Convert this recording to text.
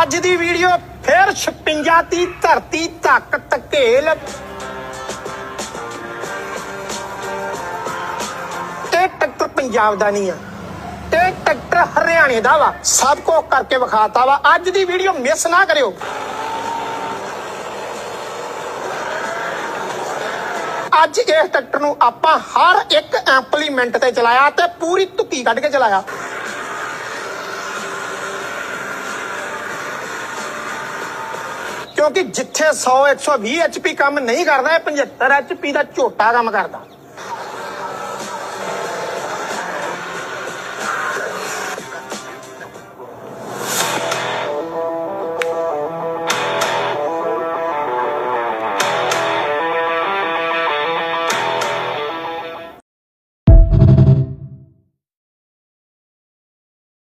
ਅੱਜ ਦੀ ਵੀਡੀਓ ਫਿਰ 56 ਦੀ ਧਰਤੀ ਤੱਕ ਧਕੇਲ। ਇਹ ਟਰੈਕਟਰ ਪੰਜਾਬ ਦਾ ਨਹੀਂ ਆ, ਇਹ ਟਰੈਕਟਰ ਹਰਿਆਣੇ ਦਾ ਵਾ। ਸਭ ਕੁਝ ਕਰਕੇ ਵਿਖਾਤਾ ਵਾ। ਅੱਜ ਦੀ ਵੀਡੀਓ ਮਿਸ ਨਾ ਕਰਿਓ। ਅੱਜ ਇਸ ਟਰੈਕਟਰ ਨੂੰ ਆਪਾਂ ਹਰ ਇੱਕ ਇੰਪਲੀਮੈਂਟ ਤੇ ਚਲਾਇਆ ਤੇ ਪੂਰੀ ਧੁੱਕੀ ਕੱਢ ਕੇ ਚਲਾਇਆ। ਕਿਉਂਕਿ ਜਿੱਥੇ 100-120 HP ਕੰਮ ਨਹੀਂ ਕਰਦਾ, ਇਹ 75 HP ਦਾ ਝੋਟਾ ਕੰਮ ਕਰਦਾ।